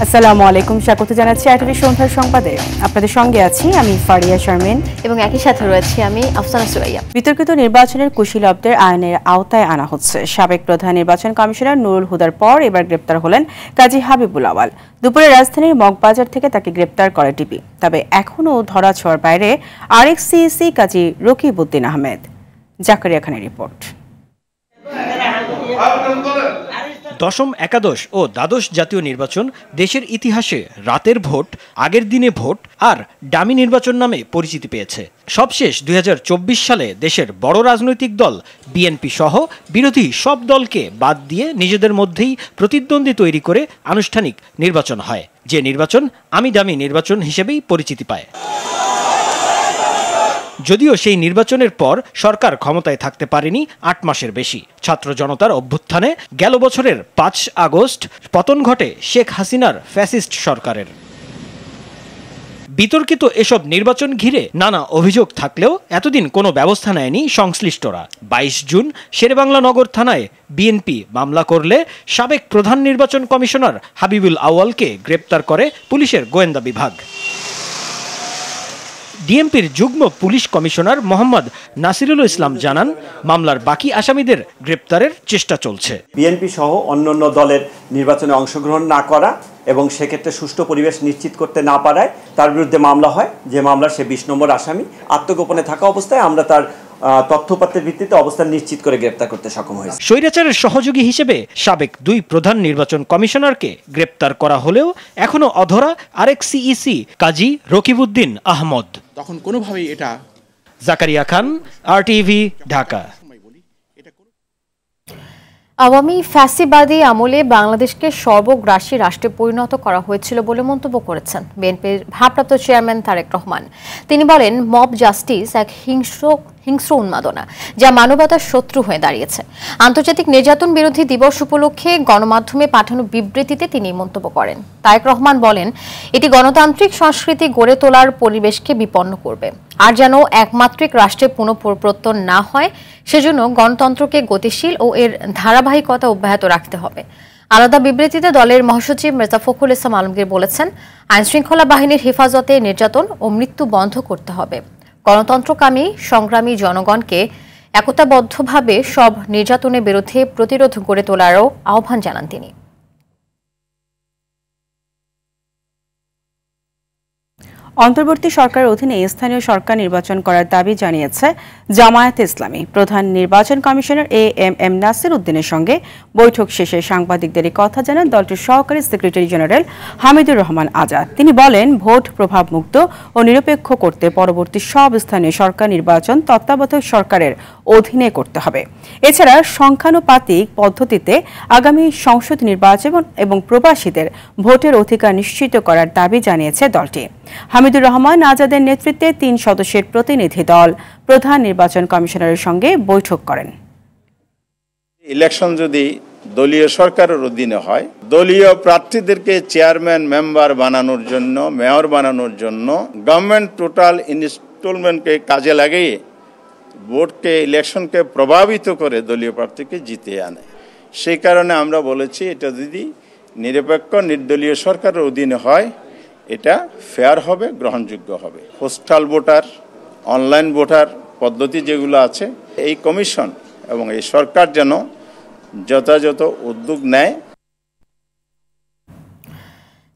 আসসালামু আলাইকুম, স্বাগত জানাচ্ছি আইটিভি সন্ধ্যার সংবাদে। আপনাদের সঙ্গে আছি আমি ফারিয়া শারমিন এবং একই সাথে রয়েছে আমি আফসানা সুরাইয়া। বিতর্কিত নির্বাচনের কুশীলবদের আইনের আওতায় আনা হচ্ছে। সাবেক প্রধান নির্বাচন কমিশনার নুরুল হুদার পর এবার গ্রেপ্তার হলেন কাজী হাবিবুল আওয়াল। দুপুরে রাজধানীর মগবাজার থেকে তাকে গ্রেপ্তার করে টিপি। তবে এখনও ধরাছোঁয়ার বাইরে আরেক সিইসি কাজী রকিবউদ্দিন আহমেদ। জাকারিয়া খানের রিপোর্ট। দশম, একাদশ ও দ্বাদশ জাতীয় নির্বাচন দেশের ইতিহাসে রাতের ভোট, আগের দিনে ভোট আর ডামি নির্বাচন নামে পরিচিতি পেয়েছে। সবশেষ ২০২৪ সালে দেশের বড় রাজনৈতিক দল বিএনপি সহ বিরোধী সব দলকে বাদ দিয়ে নিজেদের মধ্যেই প্রতিদ্বন্দ্বী তৈরি করে আনুষ্ঠানিক নির্বাচন হয়, যে নির্বাচন আমি ডামি নির্বাচন হিসেবেই পরিচিতি পায়। যদিও সেই নির্বাচনের পর সরকার ক্ষমতায় থাকতে পারেনি ৮ মাসের বেশি। ছাত্র জনতার অভ্যুত্থানে গেল বছরের ৫ আগস্ট পতন ঘটে শেখ হাসিনার ফ্যাসিস্ট সরকারের। বিতর্কিত এসব নির্বাচন ঘিরে নানা অভিযোগ থাকলেও এতদিন কোনো ব্যবস্থা নেয়নি সংশ্লিষ্টরা। ২২ জুন শেরেবাংলা নগর থানায় বিএনপি মামলা করলে সাবেক প্রধান নির্বাচন কমিশনার হাবিবুল আওয়ালকে গ্রেপ্তার করে পুলিশের গোয়েন্দা বিভাগ। ডিএমপির যুগ্ম পুলিশ কমিশনার মোহাম্মদ নাসিরুল ইসলাম জানান, মামলার বাকি আসামিদের গ্রেপ্তারের চেষ্টা চলছে। বিএনপি সহ অন্যান্য দলের নির্বাচনে অংশগ্রহণ না করা এবং সেক্ষেত্রে সুষ্ঠু পরিবেশ নিশ্চিত করতে না পারায় তার বিরুদ্ধে মামলা হয়। যে মামলার সে ২০ নম্বর আসামি। আত্মগোপনে থাকা অবস্থায় আমরা তার তথ্যপাত্রের ভিত্তিতে অবস্থান নিশ্চিত করে গ্রেপ্তার করতে সক্ষম হয়েছে। স্বৈরাচারের সহযোগী হিসেবে সাবেক ২ প্রধান নির্বাচন কমিশনারকে গ্রেপ্তার করা হলেও এখনো অধরা আরেক সিইসি কাজী রকিবউদ্দিন আহমদ। তখন কোনোভাবেই এটা। জাকারিয়া খান, আরটিভি, ঢাকা। আওয়ামী ফ্যাসিবাদী আমলে বাংলাদেশকে সর্বগ্রাসী রাষ্ট্রে পরিণত করা হয়েছিল বলে মন্তব্য করেছেন বিএনপির ভারপ্রাপ্ত চেয়ারম্যান তারেক রহমান। তিনি বলেন, মব জাস্টিস এক হিংস্র উন্মাদনা, যা মানবতার শত্রু হয়ে দাঁড়িয়েছে। আন্তর্জাতিক নির্যাতন বিরোধী দিবস উপলক্ষে গণমাধ্যমে পাঠানো বিবৃতিতে তিনি মন্তব্য করেন। তারেক রহমান বলেন, এটি গণতান্ত্রিক সংস্কৃতি গড়ে তোলার পরিবেশকে বিপন্ন করবে। আর যেন একমাত্রিক রাষ্ট্রের পুনঃপ্রবর্তন না হয়, সেজন্য গণতন্ত্রকে গতিশীল ও এর ধারাবাহিকতা অব্যাহত রাখতে হবে। আলাদা বিবৃতিতে দলের মহাসচিব মির্জা ফখরুল ইসলাম আলমগীর বলেছেন, আইনশৃঙ্খলা বাহিনীর হেফাজতে নির্যাতন ও মৃত্যু বন্ধ করতে হবে। গণতন্ত্রকামী সংগ্রামী জনগণকে একতাবদ্ধভাবে সব নির্যাতনের বিরুদ্ধে প্রতিরোধ গড়ে তোলারও আহ্বান জানান তিনি। অন্তর্বর্তী সরকারের অধীনে স্থানীয় সরকার নির্বাচন করার দাবি জানিয়েছে জামায়াতে ইসলামী। প্রধান নির্বাচন কমিশনার এএমএম নাসির উদ্দিনের সঙ্গে বৈঠক শেষে সাংবাদিকদের কথা জানান দলটির সহকারী সেক্রেটারি জেনারেল হামিদুর রহমান আজাদ। তিনি বলেন, ভোট প্রভাবমুক্ত ও নিরপেক্ষ করতে পরবর্তী সব স্থানীয় সরকার নির্বাচন তত্ত্বাবধায়ক সরকারের অধীনে করতে হবে। এছাড়া সংখ্যানুপাতিক পদ্ধতিতে আগামী সংসদ নির্বাচন এবং প্রবাসীদের ভোটের অধিকার নিশ্চিত করার দাবি জানিয়েছে দলটি। হামিদুর রহমান আজাদের নেতৃত্বে ৩ সদস্যের প্রতিনিধি দল প্রধান নির্বাচন কমিশনারের সঙ্গে বৈঠক করেন। ইলেকশন যদি দলীয় সরকারের অধীনে হয়, দলীয় প্রার্থীদেরকে চেয়ারম্যান মেম্বার বানানোর জন্য, মেয়র বানানোর জন্য গভর্নমেন্ট টোটাল ইনস্টলমেন্টকে কাজে লাগিয়ে ভোটকে, ইলেকশনকে প্রভাবিত করে দলীয় প্রার্থীকে জিতিয়ে আনে। সেই কারণে আমরা বলেছি, এটা যদি নিরপেক্ষ নির্দলীয় সরকারের অধীনে হয়, এটা ফেয়ার হবে, গ্রহণযোগ্য হবে। পোস্টাল ভোটার, অনলাইন ভোটার পদ্ধতি যেগুলো আছে, এই কমিশন এবং এই সরকার যেন যথাযথ উদ্যোগ নেয়।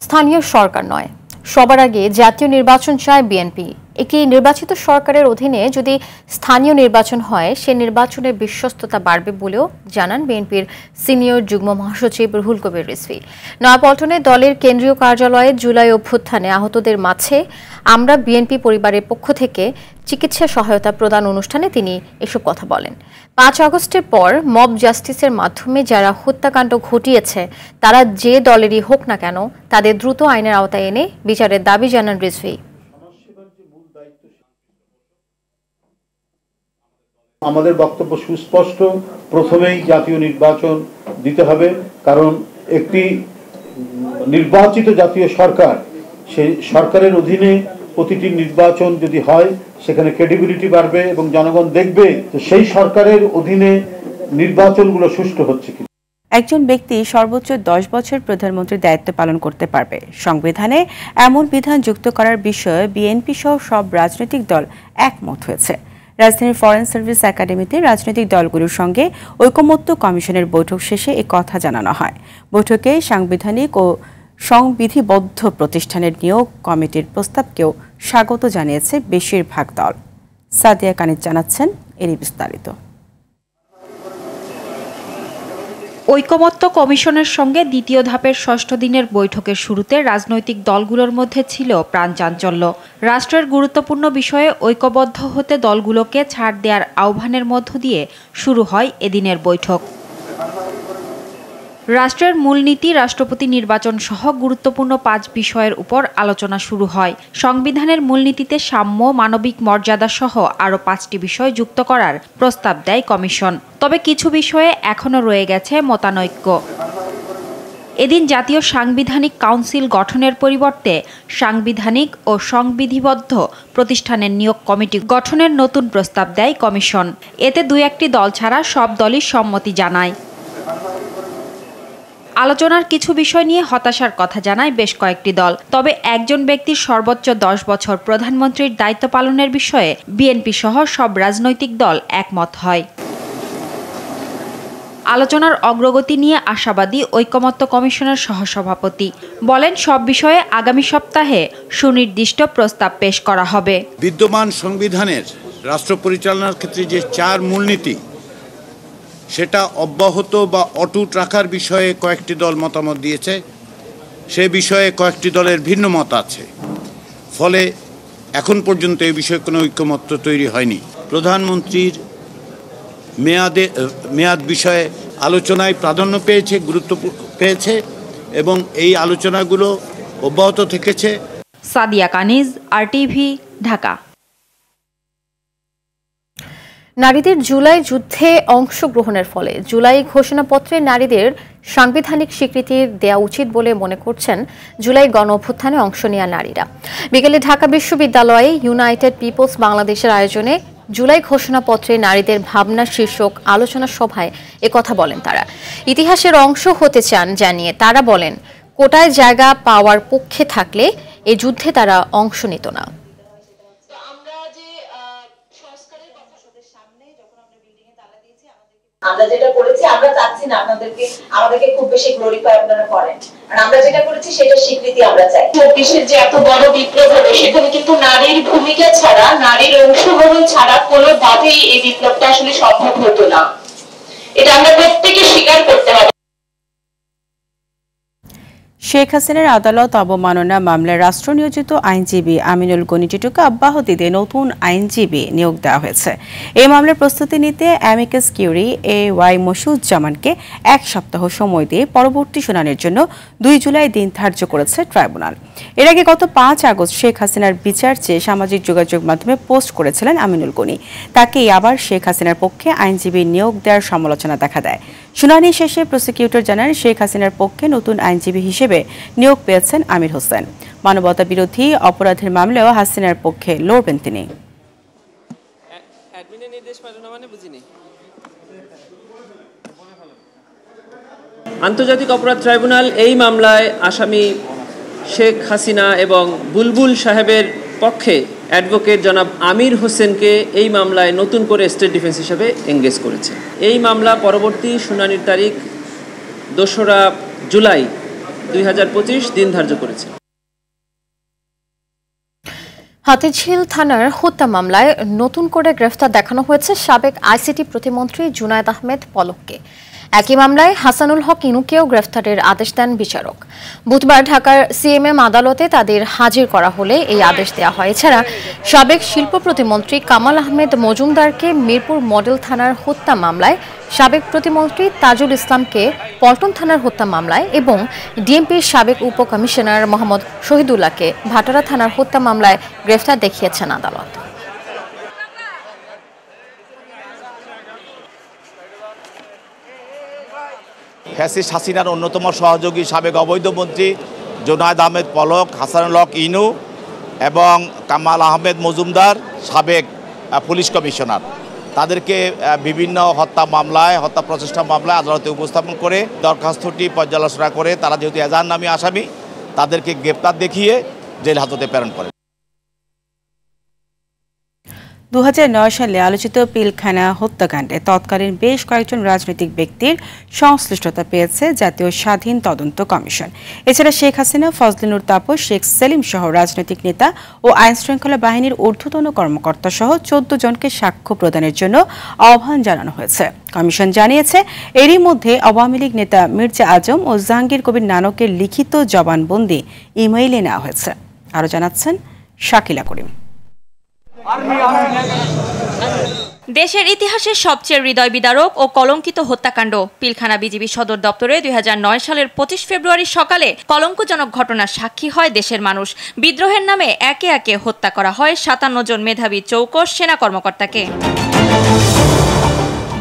স্থানীয় সরকার নয়, সবার আগে জাতীয় নির্বাচন চায় বিএনপি। একটি নির্বাচিত সরকারের অধীনে যদি স্থানীয় নির্বাচন হয়, সে নির্বাচনের বিশ্বস্ততা বাড়বে বলেও জানান বিএনপির সিনিয়র যুগ্ম মহাসচিব রুহুল কবির রিজভী। নয়াপল্টনে দলের কেন্দ্রীয় কার্যালয়ে জুলাই অভ্যুত্থানে আহতদের মাঝে আমরা বিএনপি পরিবারের পক্ষ থেকে চিকিৎসা সহায়তা প্রদান অনুষ্ঠানে তিনি এসব কথা বলেন। ৫ আগস্টের পর মব জাস্টিসের মাধ্যমে যারা হত্যাকাণ্ড ঘটিয়েছে, তারা যে দলেরই হোক না কেন, তাদের দ্রুত আইনের আওতায় এনে বিচারের দাবি জানান রিজভী। আমাদের বক্তব্য সুস্পষ্ট, প্রথমেই জাতীয় নির্বাচন দিতে হবে, কারণ একটি নির্বাচিত জাতীয় সরকার, সেই সরকারের অধীনে প্রতিটি নির্বাচন যদি হয়, সেখানে ক্রেডিবিলিটি বাড়বে এবং জনগণ দেখবে সেই সরকারের অধীনে নির্বাচনগুলো সুষ্ঠু হচ্ছে কিনা। একজন ব্যক্তি সর্বোচ্চ 10 বছর প্রধানমন্ত্রীর দায়িত্ব পালন করতে পারবে। সংবিধানে এমন বিধান যুক্ত করার বিষয়ে বিএনপি সহ সব রাজনৈতিক দল একমত হয়েছে। রাজধানীর ফরেন সার্ভিস একাডেমিতে রাজনৈতিক দলগুলোর সঙ্গে ঐকমত্য কমিশনের বৈঠক শেষে এ কথা জানানো হয়। বৈঠকে সাংবিধানিক ও সংবিধিবদ্ধ প্রতিষ্ঠানের নিয়োগ কমিটির প্রস্তাবকেও স্বাগত জানিয়েছে বেশিরভাগ দল। সাদিয়া কানিজ জানাচ্ছেন এরই বিস্তারিত। ঐকমত্য কমিশনের সঙ্গে দ্বিতীয় ধাপের ষষ্ঠ দিনের বৈঠকের শুরুতে রাজনৈতিক দলগুলোর মধ্যে ছিল প্রাণচাঞ্চল্য। রাষ্ট্রের গুরুত্বপূর্ণ বিষয়ে ঐক্যবদ্ধ হতে দলগুলোকে ছাড় দেওয়ার আহ্বানের মধ্য দিয়ে শুরু হয় এদিনের বৈঠক। রাষ্ট্রের মূলনীতি, রাষ্ট্রপতি নির্বাচন সহ গুরুত্বপূর্ণ 5 বিষয়ের উপর আলোচনা শুরু হয়। সংবিধানের মূলনীতিতে সাম্য, মানবিক মর্যাদা সহ আরও 5টি বিষয় যুক্ত করার প্রস্তাব দেয় কমিশন। তবে কিছু বিষয়ে এখনও রয়ে গেছে মতানৈক্য। এদিন জাতীয় সাংবিধানিক কাউন্সিল গঠনের পরিবর্তে সাংবিধানিক ও সংবিধিবদ্ধ প্রতিষ্ঠানের নিয়োগ কমিটি গঠনের নতুন প্রস্তাব দেয় কমিশন। এতে 2-1টি দল ছাড়া সব দলই সম্মতি জানায়। আলোচনার কিছু বিষয় নিয়ে হতাশার কথা জানায় বেশ কয়েকটি দল। তবে একজন ব্যক্তির সর্বোচ্চ 10 বছর প্রধানমন্ত্রীর দায়িত্ব পালনের বিষয়ে বিএনপি সহ সব রাজনৈতিক দল একমত হয়। আলোচনার অগ্রগতি নিয়ে আশাবাদী ঐকমত্য কমিশনের সহসভাপতি। বলেন, সব বিষয়ে আগামী সপ্তাহে সুনির্দিষ্ট প্রস্তাব পেশ করা হবে। বিদ্যমান সংবিধানের রাষ্ট্র পরিচালনার ক্ষেত্রে যে 4 মূলনীতি, সেটা অব্যাহত বা অটুট রাখার বিষয়ে কয়েকটি দল মতামত দিয়েছে। সে বিষয়ে কয়েকটি দলের ভিন্ন মত আছে। ফলে এখন পর্যন্ত এই বিষয়ে কোনো ঐকমত্য তৈরি হয়নি। প্রধানমন্ত্রীর মেয়াদ বিষয়ে আলোচনায় প্রাধান্য পেয়েছে, গুরুত্ব পেয়েছে এবং এই আলোচনাগুলো অব্যাহত থেকেছে। সাদিয়া কানিজ, RTV, ঢাকা। নারীদের জুলাই যুদ্ধে অংশগ্রহণের ফলে জুলাই ঘোষণাপত্রে নারীদের সাংবিধানিক স্বীকৃতি দেওয়া উচিত বলে মনে করছেন জুলাই গণ অভ্যুত্থানে অংশ নেওয়া নারীরা। বিকেলে ঢাকা বিশ্ববিদ্যালয়ে ইউনাইটেড পিপলস বাংলাদেশের আয়োজনে জুলাই ঘোষণাপত্রে নারীদের ভাবনা শীর্ষক আলোচনা সভায় একথা বলেন তারা। ইতিহাসের অংশ হতে চান জানিয়ে তারা বলেন, কোটায় জায়গা পাওয়ার পক্ষে থাকলে এই যুদ্ধে তারা অংশ নিত না। আমরা যেটা করেছি, আমরা চাচ্ছি না আমাদেরকে খুব বেশি গ্লোরিফাই আপনারা করেন, আর আমরা যেটা করেছি সেটা স্বীকৃতি আমরা চাই। 24-এর যে এত বড় বিপ্লব হলো, সেখানে কিন্তু নারীর ভূমিকা ছাড়া, নারীর অংশগ্রহণ ছাড়া কোনোভাবেই এই বিপ্লবটা আসলে সম্ভব হতো না। এটা আমরা প্রত্যেকে স্বীকার করতে হবে। শেখ হাসিনার আদালত অবমাননা মামলায় রাষ্ট্র নিয়োজিত আইনজীবী আমিনুল গনি টিটুকে অব্যাহতি দিতে নতুন আইনজীবী নিয়োগ দেওয়া হয়েছে। এই মামলার প্রস্তুতি নিতে অ্যামিকাস কিউরি AY মশিউজ্জামানকে 1 সপ্তাহ সময় দিয়ে পরবর্তী শুনানির জন্য 2 জুলাই দিন ধার্য করেছে ট্রাইব্যুনাল। এর আগে গত 5 আগস্ট শেখ হাসিনার বিচার চেয়ে সামাজিক যোগাযোগ মাধ্যমে পোস্ট করেছিলেন আমিনুল গনি। তাকেই আবার শেখ হাসিনার পক্ষে আইনজীবী নিয়োগ দেওয়ার সমালোচনা দেখা দেয়। শুনানি শেষে প্রসিকিউটর জানান, শেখ হাসিনার পক্ষে নতুন আইনজীবী হিসেবে নিয়োগ পেয়েছেন আমির হোসেন। মানবতা বিরোধী অপরাধের মামলাও হাসিনার পক্ষে লড়বেন তিনি। আন্তর্জাতিক অপরাধ ট্রাইব্যুনাল এই মামলায় আসামি শেখ হাসিনা এবং বুলবুল সাহেবের পক্ষে অ্যাডভোকেট জনাব আমির হোসেনকে এই মামলায় নতুন করে স্টেট ডিফেন্স হিসেবে এঙ্গেজ করেছে। এই মামলা পরবর্তী শুনানির তারিখ 2রা জুলাই 2025 দিন ধার্য করেছে। হাতিঝিল থানার হত্যা মামলায় নতুন করে গ্রেফতার দেখানো হয়েছে সাবেক আইসিটি প্রতিমন্ত্রী জুনায়েদ আহমেদ পলককে। একই মামলায় হাসানুল হক ইনুকেও গ্রেফতারের আদেশ দেন বিচারক। বুধবার ঢাকার CMM আদালতে তাদের হাজির করা হলে এই আদেশ দেওয়া হয়। এছাড়া সাবেক শিল্প প্রতিমন্ত্রী কামাল আহমেদ মজুমদারকে মিরপুর মডেল থানার হত্যা মামলায়, সাবেক প্রতিমন্ত্রী তাজুল ইসলামকে পল্টন থানার হত্যা মামলায় এবং ডিএমপির সাবেক উপকমিশনার মোহাম্মদ শহীদুল্লাহকে ভাটারা থানার হত্যা মামলায় গ্রেফতার দেখিয়েছেন আদালত। ফ্যাসিস্ট হাসিনার অন্যতম সহযোগী সাবেক অবৈধ মন্ত্রী জুনায়েদ আহমেদ পলক, হাসানুল হক ইনু এবং কামাল আহমেদ মজুমদার সাবেক পুলিশ কমিশনার, তাদেরকে বিভিন্ন হত্যা মামলায়, হত্যা প্রচেষ্টা মামলায় আদালতে উপস্থাপন করে দরখাস্তটি পর্যালোচনা করে তারা যেহেতু এজাহারনামী আসামি, তাদেরকে গ্রেপ্তার দেখিয়ে জেল হাজতে প্রেরণ করে। 2009 সালে আলোচিত পিলখানা হত্যাকাণ্ডে তৎকালীন বেশ কয়েকজন রাজনৈতিক ব্যক্তির সংশ্লিষ্টতা পেয়েছে জাতীয় স্বাধীন তদন্ত কমিশন। এছাড়া শেখ হাসিনা, ফজলিনুর তাপস, শেখ সেলিম সহ রাজনৈতিক নেতা ও আইনশৃঙ্খলা বাহিনীর ঊর্ধ্বতন কর্মকর্তা সহ 14 জনকে সাক্ষ্য প্রদানের জন্য আহ্বান জানানো হয়েছে। কমিশন জানিয়েছে, এরই মধ্যে আওয়ামী লীগ নেতা মির্জা আজম ও জাহাঙ্গীর কবির নানকের লিখিত জবানবন্দি ইমেইলে নেওয়া হয়েছে। আরও জানাচ্ছেন শাকিলা করিম। দেশের ইতিহাসে সবচেয়ে হৃদয় বিদারক ও কলঙ্কিত হত্যাকাণ্ড পিলখানা বিজিবি সদর দপ্তরে 2009 সালের 25 ফেব্রুয়ারি সকালে কলঙ্কজনক ঘটনার সাক্ষী হয় দেশের মানুষ। বিদ্রোহের নামে একে একে হত্যা করা হয় 57 জন মেধাবী চৌকস সেনা কর্মকর্তাকে।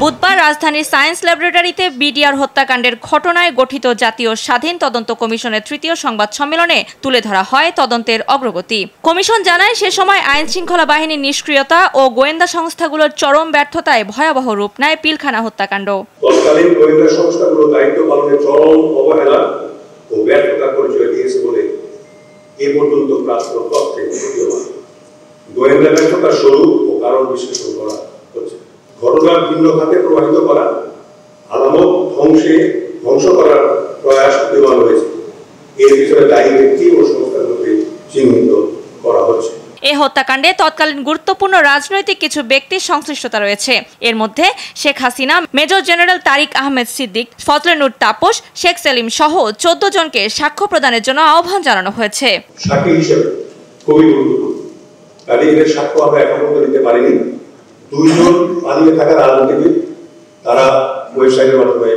বুধবার রাজধানীর সায়েন্স ল্যাবরেটরিতে বিডিআর হত্যাকাণ্ডের ঘটনায় গঠিত জাতীয় স্বাধীন তদন্ত কমিশনের 3য় সংবাদ সম্মেলনে তুলে ধরা হয় তদন্তের অগ্রগতি। কমিশন জানায়, সে সময় আইন শৃঙ্খলা বাহিনীর নিষ্ক্রিয়তা ও গোয়েন্দা সংস্থাগুলোর চরম ব্যর্থতায় ভয়াবহ রূপ নেয় পিলখানা হত্যাকাণ্ড। তৎকালীন গোয়েন্দা সংস্থাগুলো দায়িত্ব পালনে চরম অবহেলা ও ব্যর্থতার পরিচয় দিয়েছে বলে এ পর্যন্ত প্রাপ্ত তথ্যে প্রতীয়মান। গোয়েন্দা ব্যর্থতার স্বরূপ ও কারণ বিশ্লেষণ করা হচ্ছে। ঘটনার ভিন্ন খাতে প্রবাহিত করা, আলামত ধ্বংস করার প্রয়াস প্রতিমান হয়েছে। এর পিছনে দায়ী ব্যক্তি ও সংস্থাগুলোকে চিহ্নিত করা হচ্ছে। এই হত্যাকাণ্ডে তৎকালীন গুরুত্বপূর্ণ রাজনৈতিক কিছু ব্যক্তির সংশ্লিষ্টতা রয়েছে। এর মধ্যে শেখ হাসিনা, মেজর জেনারেল তারিক আহমেদ সিদ্দিক, ফজলেনুর তাপস, শেখ সেলিম সহ 14 জনকে সাক্ষ্য প্রদানের জন্য আহ্বান জানানো হয়েছে। সাক্ষী হিসেবে খুবই গুরুত্বপূর্ণ, তাদের সাক্ষ্য আমরা এখন পর্যন্ত দিতে পারিনি। 2 জন পালিয়ে থাকা রাজনীতিবিদ, তারা ওয়েবসাইটের মাধ্যমে,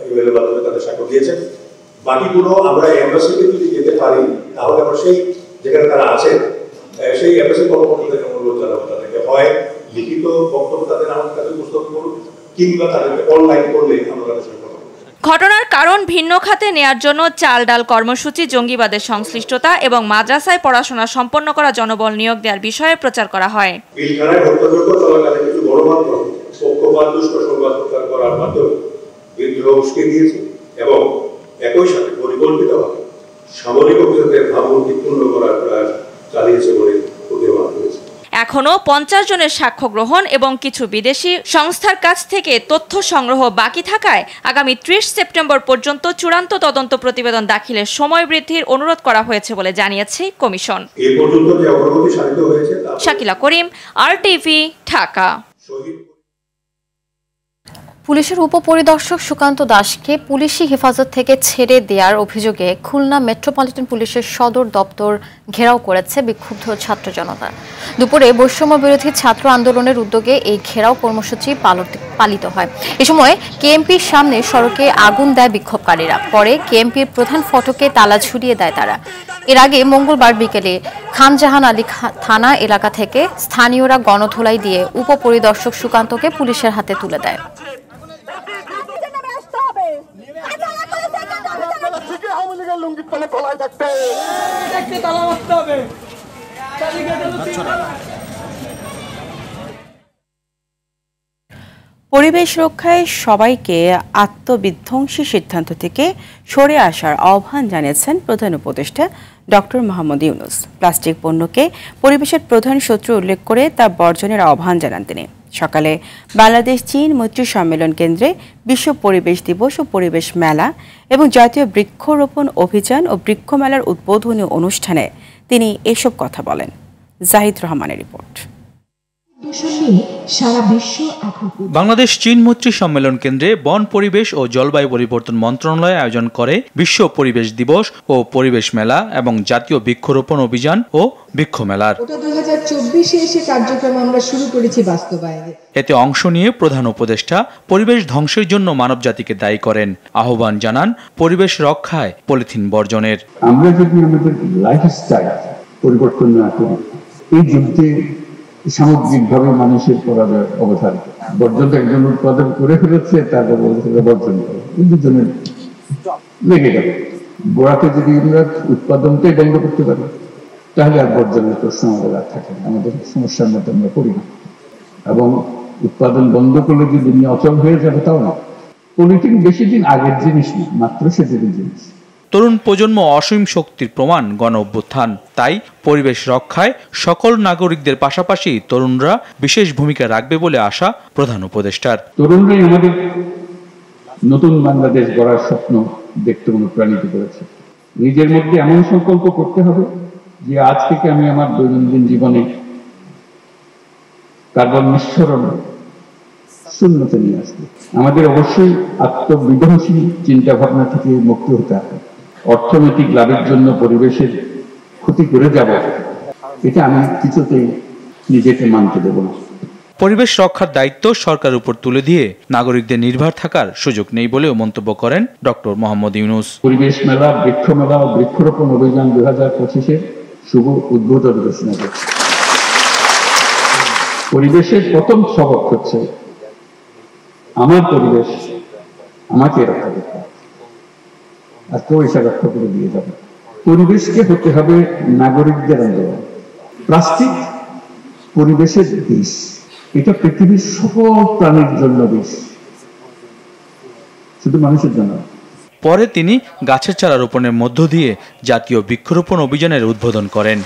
ইমেলের মাধ্যমে তাদের সাক্ষ্য দিয়েছেন। বাকিগুলো আমরা এম্বাসিতে যদি যেতে পারি, তাহলে আমরা সেই যেখানে তারা আছেন সেই এম্বাসির কর্মকর্তাদেরকে অনুরোধ জানাবো, তাদেরকে হয় লিখিত বক্তব্য তাদের আমাদের কাছে উপস্থাপন করুন, কিংবা তাদেরকে অনলাইন করলে আমরা তাদের সঙ্গে কথা বলব। ঘটনার কারণ ভিন্ন খাতে নেয়ার জন্য চাল ডাল কর্মসূচি, জঙ্গিবাদের সংশ্লিষ্টতা এবং মাদ্রাসায় পড়াশোনা সম্পন্ন করা জনবল নিয়োগ দেওয়ার বিষয়ে প্রচার করা হয়। পিলখানায় হত্যাযজ্ঞ চলাকালে কিছু গণমাধ্যম পক্ষপাত দুষ্ট সংবাদ প্রচার করার মাধ্যমে বিদ্রোহ উস্কে দিয়েছে এবং একই সাথে পরিকল্পিতভাবে সামরিক অভিযানের ভাবমূর্তি পূর্ণ করার প্রয়াস চালিয়েছে বলে প্রতীয়মান হয়েছে। এখনো 50 জনের সাক্ষ্য গ্রহণ এবং কিছু বিদেশি সংস্থার কাছ থেকে তথ্য সংগ্রহ বাকি থাকায় আগামী 30 সেপ্টেম্বর পর্যন্ত চূড়ান্ত তদন্ত প্রতিবেদন দাখিলের সময় বৃদ্ধির অনুরোধ করা হয়েছে বলে জানিয়েছে কমিশন। এই পর্যন্ত যে অগ্রগতি সাধিত হয়েছে। শাকিলা করিম, RTV, ঢাকা। পুলিশের উপপরিদর্শক সুকান্ত দাসকে পুলিশি হেফাজত থেকে ছেড়ে দেওয়ার অভিযোগে খুলনা মেট্রোপলিটন পুলিশের সদর দপ্তর ঘেরাও করেছে বিক্ষুব্ধ ছাত্র জনতা। দুপুরে বৈষম্য বিরোধী ছাত্র আন্দোলনের উদ্যোগে এই ঘেরাও কর্মসূচি পালিত হয়। এ সময় কেএমপির সামনে সড়কে আগুন দেয় বিক্ষোভকারীরা। পরে কেএমপির প্রধান ফটকে তালা ঝুলিয়ে দেয় তারা। এর আগে মঙ্গলবার বিকেলে খানজাহান আলী থানা এলাকা থেকে স্থানীয়রা গণধোলাই দিয়ে উপপরিদর্শক সুকান্তকে পুলিশের হাতে তুলে দেয়। পরিবেশ রক্ষায় সবাইকে আত্মবিধ্বংসী সিদ্ধান্ত থেকে সরে আসার আহ্বান জানিয়েছেন প্রধান উপদেষ্টা ডক্টর মোহাম্মদ ইউনূস। প্লাস্টিক পণ্যকে পরিবেশের প্রধান শত্রু উল্লেখ করে তা বর্জনের আহ্বান জানান তিনি। সকালে বাংলাদেশ চীন মৈত্রী সম্মেলন কেন্দ্রে বিশ্ব পরিবেশ দিবস ও পরিবেশ মেলা এবং জাতীয় বৃক্ষরোপণ অভিযান ও বৃক্ষ মেলার উদ্বোধনী অনুষ্ঠানে তিনি এসব কথা বলেন। জাহিদ রহমানের রিপোর্ট। বাংলাদেশ চীন মৈত্রী সম্মেলন কেন্দ্রে বন, পরিবেশ ও জলবায়ু পরিবর্তন মন্ত্রণালয় আয়োজন করে বিশ্ব পরিবেশ দিবস ও পরিবেশ মেলা এবং জাতীয় বৃক্ষরোপণ অভিযান ও বৃক্ষ মেলার 2024 এসে কার্যক্রম আমরা শুরু করেছি বাস্তবায়নে। এতে অংশ নিয়ে প্রধান উপদেষ্টা পরিবেশ ধ্বংসের জন্য মানবজাতিকে দায়ী করেন। আহ্বান জানান পরিবেশ রক্ষায় পলিথিন বর্জনের। আমরা যদি আমাদের লাইফস্টাইল পরিবর্তন না করি, এই যুদ্ধে সামগ্রিকভাবে মানুষের পরাজয় অবসান। বর্জন একজন উৎপাদন করে ফেলেছে, তারপর বলছে বর্জন করে, দুজনের লেগে যাবে। গোড়াতে যদি আমরা উৎপাদনটাই বন্ধ করতে পারি, তাহলে আর বর্জনের প্রশ্ন আমাদের আর থাকে না, আমাদের সমস্যার মধ্যে আমরা পড়ি না। এবং উৎপাদন বন্ধ করলে যে দুনিয়া অচল হয়ে যাবে তাও না। পলিটিক্স বেশি দিন আগের জিনিস না, মাত্র সেদিনের জিনিস। তরুণ প্রজন্ম অসীম শক্তির প্রমাণ গণ অভ্যুত্থান। তাই পরিবেশ রক্ষায় সকল নাগরিকদের পাশাপাশি তরুণরা বিশেষ ভূমিকা রাখবে বলে আশা প্রধান উপদেষ্টার। তরুণরাই আমাদের নতুন বাংলাদেশ গড়ার স্বপ্ন দেখতে অনুপ্রাণিত করেছে। নিজের মধ্যে এমন সংকল্প করতে হবে যে আজ থেকে আমি আমার দৈনন্দিন জীবনে কার্বন নিঃসরণ শূন্যতে নিয়ে আসবো। আমাদের অবশ্যই আত্মবিধ্বংসী চিন্তা ভাবনা থেকে মুক্ত হতে হবে। অর্থনৈতিক লাভের জন্য পরিবেশের ক্ষতি করে যাব, এটা আমি কিছুতেই নিজেকে মানতে দেব না। পরিবেশ রক্ষার দায়িত্ব সরকারের উপর তুলে দিয়ে নাগরিকদের নির্ভর থাকার সুযোগ নেই বলেও মন্তব্য করেন ডক্টর মোহাম্মদ ইউনূস। পরিবেশ মেলা, বৃক্ষ মেলা ও বৃক্ষরোপণ অভিযান 2025-এর শুভ উদ্বোধন ঘোষণা করছে। পরিবেশের প্রথম সবক হচ্ছে আমার পরিবেশ আমাকে রক্ষা করতে হবে, আর কেউ এসে রক্ষা করে দিয়ে যাবে। পরিবেশকে হতে হবে নাগরিকদের আন্দোলন। প্লাস্টিক পরিবেশের বিষ, এটা পৃথিবীর সকল প্রাণীর জন্য বিষ, শুধু মানুষের জন্য। পরে তিনি গাছের চারা রোপণের মধ্য দিয়ে জাতীয় বৃক্ষরোপণ অভিযানের উদ্বোধন করেন।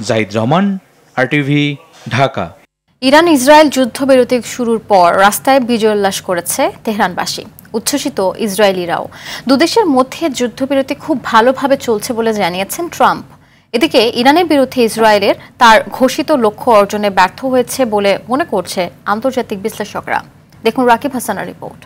Zahid Rahman, RTV, Dhaka. Iran Israel যুদ্ধবিরতি শুরুর পর রাস্তায় বিজয় উল্লাস করেছে তেহরানবাসী। উচ্ছ্বসিত ইসরায়েলিরাও। দুদেশের মধ্যে যুদ্ধবিরতি খুব ভালোভাবে চলছে বলে জানিয়েছেন ট্রাম্প। এদিকে ইরানের বিরুদ্ধে ইসরায়েলের তার ঘোষিত লক্ষ্য অর্জনে ব্যর্থ হয়েছে বলে মনে করছে আন্তর্জাতিক বিশ্লেষকরা। দেখুন রাকিব হাসানের রিপোর্ট।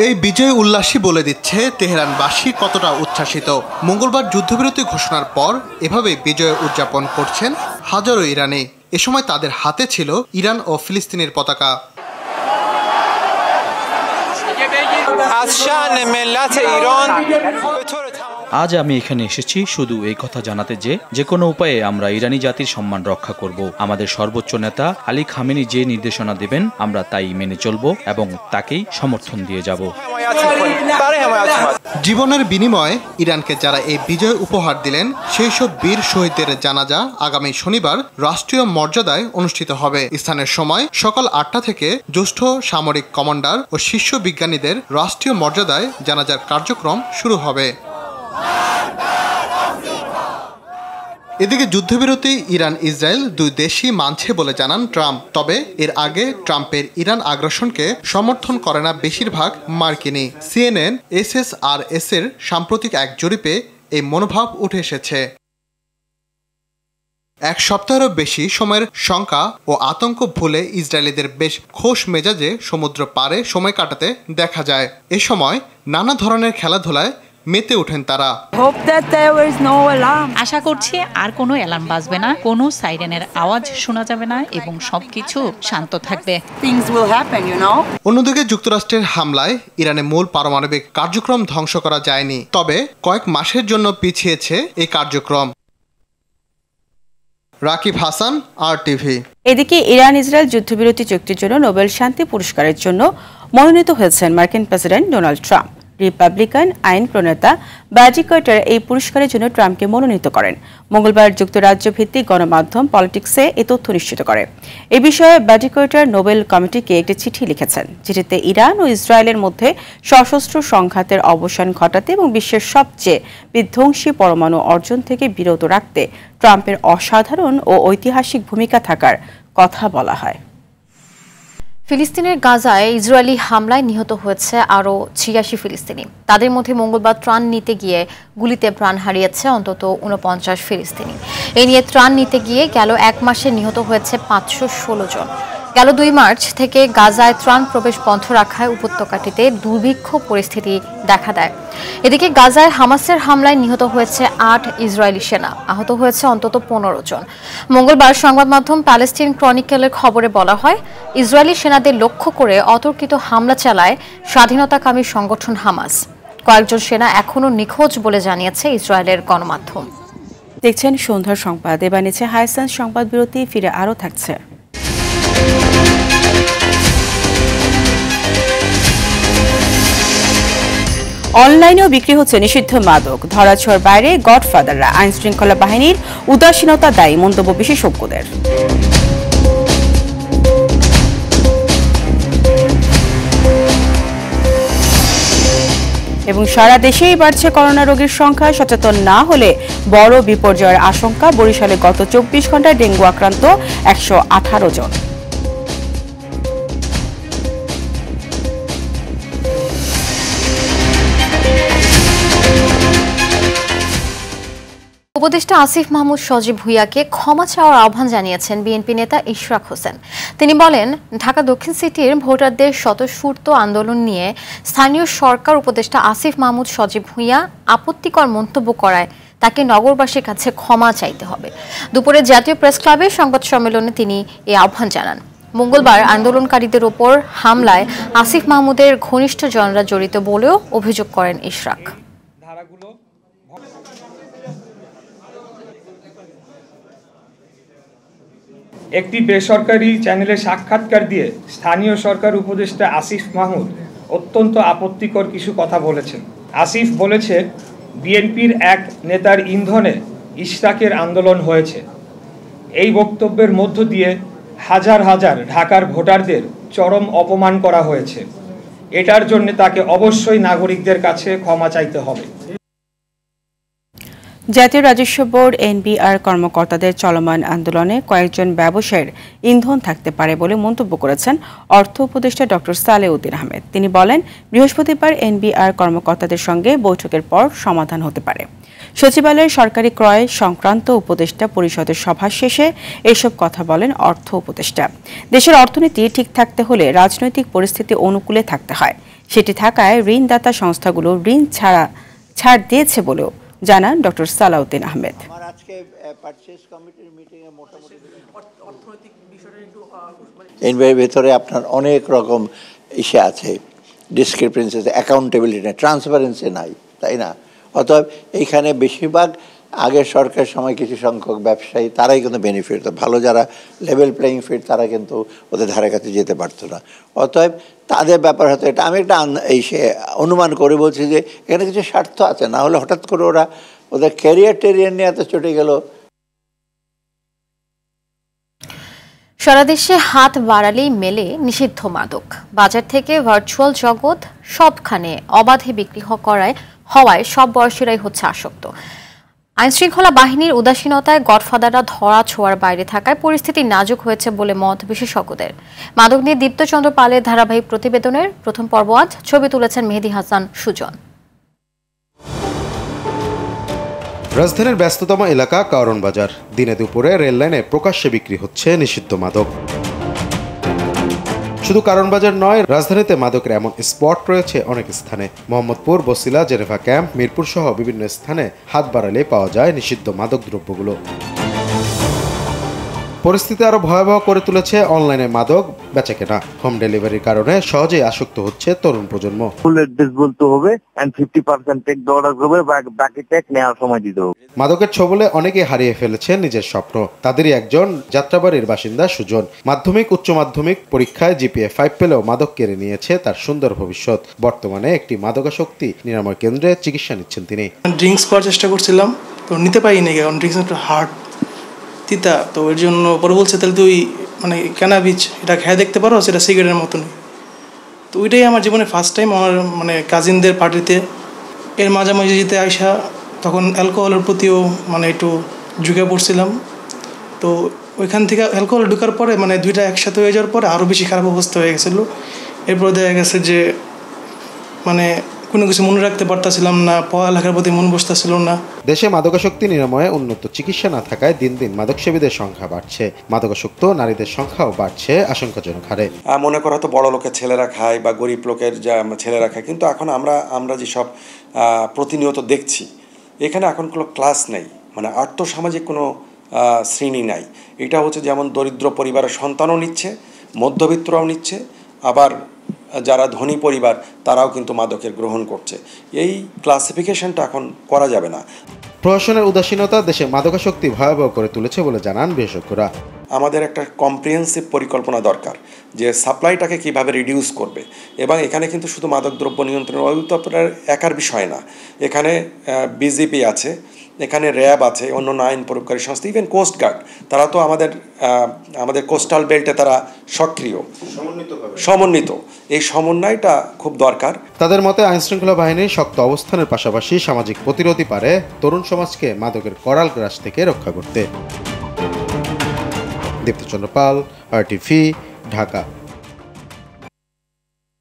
এই বিজয় উল্লাসই বলে দিচ্ছে তেহরানবাসী কতটা উচ্ছ্বাসিত। মঙ্গলবার যুদ্ধবিরতি ঘোষণার পর এভাবে বিজয় উদযাপন করছেন হাজারো ইরানি। এ সময় তাদের হাতে ছিল ইরান ও ফিলিস্তিনের পতাকা। আজ আমি এখানে এসেছি শুধু এই কথা জানাতে যে কোনো উপায়ে আমরা ইরানি জাতির সম্মান রক্ষা করব। আমাদের সর্বোচ্চ নেতা আলী খামেনি যে নির্দেশনা দেবেন আমরা তাই মেনে চলব এবং তাকেই সমর্থন দিয়ে যাব। জীবনের বিনিময়ে ইরানকে যারা এই বিজয় উপহার দিলেন সেই সব বীর শহীদদের জানাজা আগামী শনিবার রাষ্ট্রীয় মর্যাদায় অনুষ্ঠিত হবে। স্থানের সময় সকাল 8টা থেকে জ্যেষ্ঠ সামরিক কমান্ডার ও শীর্ষ বিজ্ঞানীদের রাষ্ট্রীয় মর্যাদায় জানাজার কার্যক্রম শুরু হবে। এদিকে যুদ্ধবিরতি ইরান ইসরায়েল দুই দেশই মানছে বলে জানান ট্রাম্প। তবে এর আগে ট্রাম্পের ইরান আগ্রাসনকে সমর্থন করে না বেশিরভাগ মার্কিনি। CNN SSRS এর সাম্প্রতিক এক জরিপে এই মনোভাব উঠে এসেছে। এক সপ্তাহেরও বেশি সময়ের শঙ্কা ও আতঙ্ক ভুলে ইসরায়েলিদের বেশ খোশ মেজাজে সমুদ্র পারে সময় কাটাতে দেখা যায়। এ সময় নানা ধরনের খেলাধুলায় মেতে ওঠেন তারা। আশা করছি আর কোনো অ্যালার্ম বাজবে না, কোনো সাইরেনের আওয়াজ শোনা যাবে না এবং সবকিছু শান্ত থাকবে। অন্যদিকে যুক্তরাষ্ট্রের হামলায় ইরানে মূল পারমাণবিক কার্যক্রম ধ্বংস করা যায়নি, তবে কয়েক মাসের জন্য পিছিয়েছে এই কার্যক্রম। রাকিব হাসান, RTV। এদিকে ইরান ইসরায়েল যুদ্ধবিরতি চুক্তির জন্য নোবেল শান্তি পুরস্কারের জন্য মনোনীত হয়েছেন মার্কিন প্রেসিডেন্ট ডোনাল্ড ট্রাম্প। রিপাবলিকান আইন প্রণেতা বাজি কার্টার এই পুরস্কারের জন্য ট্রাম্পকে মনোনীত করেন। মঙ্গলবার যুক্তরাজ্য ভিত্তিক গণমাধ্যম পলিটিক্সে এ তথ্য নিশ্চিত করে। এ বিষয়ে বাজি কার্টার নোবেল কমিটিকে একটি চিঠি লিখেছেন। চিঠিতে ইরান ও ইসরায়েলের মধ্যে সশস্ত্র সংঘাতের অবসান ঘটাতে এবং বিশ্বের সবচেয়ে বিধ্বংসী পরমাণু অর্জন থেকে বিরত রাখতে ট্রাম্পের অসাধারণ ও ঐতিহাসিক ভূমিকা থাকার কথা বলা হয়। ফিলিস্তিনের গাজায় ইসরায়েলি হামলায় নিহত হয়েছে আরও ৮৬ ফিলিস্তিনি। তাদের মধ্যে মঙ্গলবার ত্রাণ নিতে গিয়ে গুলিতে প্রাণ হারিয়েছে অন্তত ৪৯ ফিলিস্তিনি। এ নিয়ে ত্রাণ নিতে গিয়ে গেল এক মাসে নিহত হয়েছে ৫১৬ জন। গেল ২ মার্চ থেকে গাজায় ত্রাণ প্রবেশ বন্ধ রাখায় উপত্যকাটিতে দুর্ভিক্ষ পরিস্থিতি দেখা দেয়। এদিকে গাজায় হামাসের হামলায় নিহত হয়েছে ৮ ইসরায়েলি সেনা, আহত হয়েছে অন্তত ১৫ জন। মঙ্গলবার সংবাদ মাধ্যম প্যালেস্টাইন ক্রনিকলের খবরে বলা হয়, ইসরায়েলি সেনাদের লক্ষ্য করে অতর্কিত হামলা চালায় স্বাধীনতাকামী সংগঠন হামাস। কয়েকজন সেনা এখনও নিখোঁজ বলে জানিয়েছে ইসরায়েলের গণমাধ্যম। দেখছেন সন্ধ্যার সংবাদ। এবার নিচ্ছে হাইসেন্স সংবাদ বিরতি, ফিরে আরও থাকছে। অনলাইনেও বিক্রি হচ্ছে নিষিদ্ধ মাদক, ধরাছোঁয়ার বাইরে গডফাদাররা, আইন শৃঙ্খলা বাহিনীর উদাসীনতা দায়ী মন্তব্য বিশেষজ্ঞদের। এবং সারা দেশেই বাড়ছে করোনা রোগীর সংখ্যা, সচেতন না হলে বড় বিপর্যয়ের আশঙ্কা। বরিশালে গত 24 ঘন্টায় ডেঙ্গু আক্রান্ত 118 জন। উপদেষ্টা আসিফ মাহমুদ সজীব ভুঁইয়াকে ক্ষমা চাওয়ার আহ্বান জানিয়েছেন বিএনপি নেতা ইশরাক হোসেন। তিনি বলেন, ঢাকা দক্ষিণ সিটির ভোটারদের স্বতঃস্ফূর্ত আন্দোলন নিয়ে স্থানীয় সরকার উপদেষ্টা আসিফ মাহমুদ সজীব ভুঁইয়া আপত্তিকর মন্তব্য করায় তাকে নগরবাসীর কাছে ক্ষমা চাইতে হবে। দুপুরে জাতীয় প্রেস ক্লাবে সংবাদ সম্মেলনে তিনি এই আহ্বান জানান। মঙ্গলবার আন্দোলনকারীদের ওপর হামলায় আসিফ মাহমুদের ঘনিষ্ঠজনরা জড়িত বলেও অভিযোগ করেন ইশরাক। একটি বেসরকারি চ্যানেলে সাক্ষাৎকার দিয়ে স্থানীয় সরকার উপদেষ্টা আসিফ মাহমুদ অত্যন্ত আপত্তিকর কিছু কথা বলেছেন। আসিফ বলেছে, বিএনপির এক নেতার ইন্ধনে ইশরাকের আন্দোলন হয়েছে। এই বক্তব্যের মধ্য দিয়ে হাজার হাজার ঢাকার ভোটারদের চরম অপমান করা হয়েছে। এটার জন্য তাকে অবশ্যই নাগরিকদের কাছে ক্ষমা চাইতে হবে। জাতীয় রাজস্ব বোর্ড এনবিআর কর্মকর্তাদের চলমান আন্দোলনে কয়েকজন ব্যবসায়ীর ইন্ধন থাকতে পারে বলে মন্তব্য করেছেন অর্থ উপদেষ্টা ডক্টর সালেউদ্দিন আহমেদ। তিনি বলেন, বৃহস্পতিবার এনবিআর কর্মকর্তাদের সঙ্গে বৈঠকের পর সমাধান হতে পারে। সচিবালয়ের সরকারি ক্রয় সংক্রান্ত উপদেষ্টা পরিষদের সভা শেষে এসব কথা বলেন অর্থ উপদেষ্টা। দেশের অর্থনীতি ঠিক থাকতে হলে রাজনৈতিক পরিস্থিতি অনুকূলে থাকতে হয়। সেটি থাকায় ঋণদাতা সংস্থাগুলো ঋণ ছাড় দিয়েছে বলেও জানান ডক্টর সালাউদ্দিন আহমেদ। এনবিআর ভেতরে আপনার অনেক রকম ইস্যু আছে, ডিসক্রিপেন্সি আছে, অ্যাকাউন্টেবিলিটি নাই, ট্রান্সপারেন্সি নাই, তাই না? অতএব এইখানে বেশিরভাগ আগের সরকারের সময় কিছু সংখ্যক ব্যবসায়ী তারাই কিন্তু বেনিফিট, ভালো যারা লেভেল প্লেয়িং ফিল্ড তারা কিন্তু ওদের ধারে কাছে যেতে পারতো না। অতএব তাদের ব্যাপার হয়তো এটা আমি একটা অনুমান করে বলছি যে এখানে কিছু স্বার্থ আছে, না হলে হঠাৎ করে ওরা ওদের ক্যারিয়ার টেরিয়ার নিয়ে এত চটে গেল। সারা দেশে হাত বাড়ালেই মেলে নিষিদ্ধ মাদক। বাজার থেকে ভার্চুয়াল জগৎ সবখানে অবাধে বিক্রি হওয়ায় সব বয়সীরাই হচ্ছে আসক্ত। আইনশৃঙ্খলা বাহিনীর উদাসীনতায় গডফাদাররা ধরা ছোঁয়ার বাইরে থাকায় পরিস্থিতি নাজুক হয়েছে বলে মত বিশেষজ্ঞদের। মাদক নিয়ে দীপ্তচন্দ্র পালের ধারাবাহিক প্রতিবেদনের প্রথম পর্ব আজ। ছবি তুলেছেন মেহেদী হাসান সুজন। রাজধানীর ব্যস্ততম এলাকা কারণ বাজার। দিনে দুপুরে রেল লাইনে প্রকাশ্যে বিক্রি হচ্ছে নিষিদ্ধ মাদক। শুধু কারণ বাজার নয়, রাজধানীতে মাদকের এমন স্পট রয়েছে অনেক স্থানে। মোহাম্মদপুর, বসিলা, জেনেভা ক্যাম্প, মিরপুর সহ বিভিন্ন স্থানে হাত বাড়ালে পাওয়া যায় নিষিদ্ধ মাদক দ্রব্যগুলো। পরিস্থিতি আরো ভয়াবহ করে তুলেছে অনলাইনে মাদক বেচাকেনা। হোম ডেলিভারির কারণে সহজেই আসক্ত হচ্ছে তরুণ প্রজন্ম। ফুল অ্যাড্রেস বলতে হবে এন্ড 50% টেক অর্ডার করবে, বাকি টেক নেওয়ার সময় দিতে হবে। মাদকের ছোবলে অনেকেই হারিয়ে ফেলেছেন নিজের স্বপ্ন। তাদেরই একজন যাত্রাবাড়ির বাসিন্দা সুজন। মাধ্যমিক, উচ্চ মাধ্যমিক পরীক্ষায় জিপিএ 5 পেলেও মাদক কেড়ে নিয়েছে তার সুন্দর ভবিষ্যৎ। বর্তমানে একটি মাদকাসক্তি নিরাময় কেন্দ্রে চিকিৎসা নিচ্ছেন তিনি। ড্রিঙ্কস করার চেষ্টা করছিলাম, তো নিতে পারিনি, কারণ ড্রিঙ্কস একটা হার্ড তিতা, তো এর জন্য পরে বলছে তাহলে তুই ক্যানাবিজ এটা খেয়ে দেখতে পারো, সেটা সিগারেটের মতনই। তো ওইটাই আমার জীবনে ফার্স্ট টাইম আমার কাজিনদের পার্টিতে এর মাঝামাঝি যেতে আইসা তখন অ্যালকোহলের প্রতিও একটু ঝুঁকে পড়ছিলাম। তো ওইখান থেকে অ্যালকোহল ঢুকার পরে দুইটা একসাথে হয়ে যাওয়ার পরে আরও বেশি খারাপ অবস্থা হয়ে গেছিলো। এরপরে দেখা গেছে যে কোনো কিছু মনে রাখতে পারতাছিলাম না, পড়ালেখার প্রতি মন বসতেছিল না। দেশে মাদকাসক্তি নিরাময়ে উন্নত চিকিৎসা না থাকায় দিন দিন মাদকসেবীদের সংখ্যা বাড়ছে। মাদকাসক্ত নারীদের সংখ্যাও বাড়ছে আশঙ্কাজনক হারে। মনে করো হয়তো বড় লোকের ছেলেরা খায় বা গরিব লোকের যা ছেলেরা খায়, কিন্তু এখন আমরা যেসব প্রতিনিয়ত দেখছি, এখানে এখন কোনো ক্লাস নেই, আর্থসামাজিক কোনো শ্রেণী নাই। এটা হচ্ছে যেমন দরিদ্র পরিবারের সন্তানও নিচ্ছে, মধ্যবিত্তরাও নিচ্ছে, আবার যারা ধনী পরিবার তারাও কিন্তু মাদকের গ্রহণ করছে। এই ক্লাসিফিকেশনটা এখন করা যাবে না। প্রশাসনের উদাসীনতা দেশে মাদকাসক্তি ভয়াবহ করে তুলেছে বলে জানান বিশেষজ্ঞরা। আমাদের একটা কম্প্রিহেন্সিভ পরিকল্পনা দরকার যে সাপ্লাইটাকে কিভাবে রিডিউস করবে, এবং এখানে কিন্তু শুধু মাদকদ্রব্য নিয়ন্ত্রণ অধিদপ্তরের একার বিষয় না, এখানে বিজিপি আছে, এখানে র্যাব আছে, অন্যান্য আইন প্রয়োগকারী সংস্থা, ইভেন কোস্ট গার্ড, তারা তো আমাদের কোস্টাল বেল্টে তারা সক্রিয়, সমন্বিত। এই সমন্বয়টা খুব দরকার। তাদের মতে আইনশৃঙ্খলা বাহিনীর শক্ত অবস্থানের পাশাপাশি সামাজিক প্রতিরোধই পারে তরুণ সমাজকে মাদকের করাল গ্রাস থেকে রক্ষা করতে। দীপ্তচন্দ্র পাল, RTV, ঢাকা।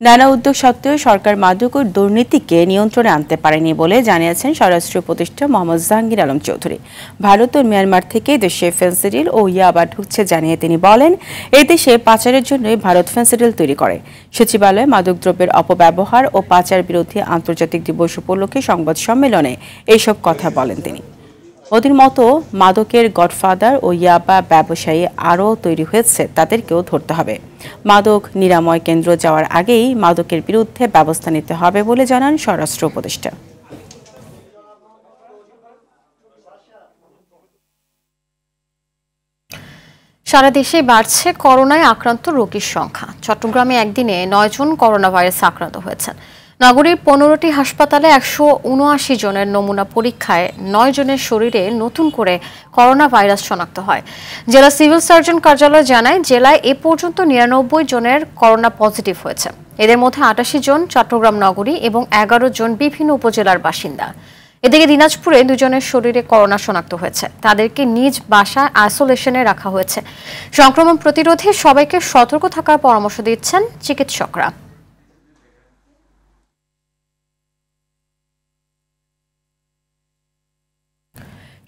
নানা উদ্যোগ সত্ত্বেও সরকার মাদক ও দুর্নীতিকে নিয়ন্ত্রণে আনতে পারেনি বলে জানিয়েছেন স্বরাষ্ট্র উপদেষ্টা মোহাম্মদ জাহাঙ্গীর আলম চৌধুরী। ভারত ও মিয়ানমার থেকে দেশে ফেন্সিডিল ও ইয়াবা ঢুকছে জানিয়ে তিনি বলেন, এই দেশে পাচারের জন্য ভারত ফেন্সিডিল তৈরি করে। সচিবালয়ে মাদকদ্রব্যের অপব্যবহার ও পাচার বিরোধী আন্তর্জাতিক দিবস উপলক্ষে সংবাদ সম্মেলনে এইসব কথা বলেন তিনি। ওদের মতো মাদকের গডফাদার ও ইয়াবা ব্যবসায়ী আরও তৈরি হয়েছে, তাদেরকেও ধরতে হবে। মাদক নিরাময় কেন্দ্র যাওয়ার আগেই মাদকের বিরুদ্ধে ব্যবস্থা নিতে হবে বলে জানান স্বরাষ্ট্র উপদেষ্টা। সারা দেশে বাড়ছে করোনায় আক্রান্ত রোগীর সংখ্যা। চট্টগ্রামে একদিনে 9 জন করোনা ভাইরাসে আক্রান্ত হয়েছেন। নগরীর 15টি হাসপাতালে 179 জনের নমুনা পরীক্ষায় 9 জনের শরীরে নতুন করে করোনা ভাইরাস শনাক্ত হয়। জেলা সিভিল সার্জন কার্যালয় জানায়, জেলায় এ পর্যন্ত 99 জনের করোনা পজিটিভ হয়েছে। এদের মধ্যে 88 জন চট্টগ্রাম নগরী এবং 11 জন বিভিন্ন উপজেলার বাসিন্দা। এদিকে দিনাজপুরে 2 জনের শরীরে করোনা শনাক্ত হয়েছে, তাদেরকে নিজ বাসায় আইসোলেশনে রাখা হয়েছে। সংক্রমণ প্রতিরোধে সবাইকে সতর্ক থাকার পরামর্শ দিচ্ছেন চিকিৎসকরা।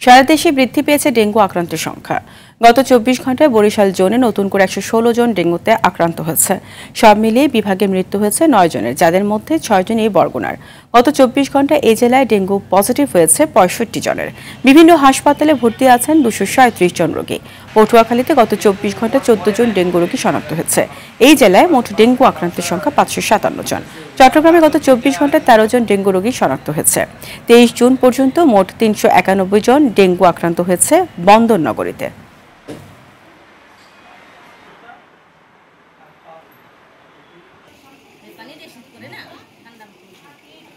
সারা দেশে বৃদ্ধি পেয়েছে ডেঙ্গু আক্রান্তের সংখ্যা। গত 24 ঘন্টায় বরিশাল জোনে নতুন করে 116 জন ডেঙ্গুতে আক্রান্ত হয়েছে। সব মিলিয়ে বিভাগে মৃত্যু হয়েছে 9 জনের, যাদের মধ্যে 6 জনই বরগুনার। গত 24 ঘন্টায় এই জেলায় ডেঙ্গু পজিটিভ হয়েছে 65 জনের। বিভিন্ন হাসপাতালে ভর্তি আছেন 237 জন রোগী। পটুয়াখালীতে গত 24 ঘন্টায় 14 জন ডেঙ্গু রোগী শনাক্ত হয়েছে। এই জেলায় মোট ডেঙ্গু আক্রান্তের সংখ্যা 557 জন। চট্টগ্রামে গত 24 ঘন্টায় 13 জন ডেঙ্গু রোগী শনাক্ত হয়েছে। 23 জুন পর্যন্ত মোট 391 জন ডেঙ্গু আক্রান্ত হয়েছে বন্দর নগরীতে।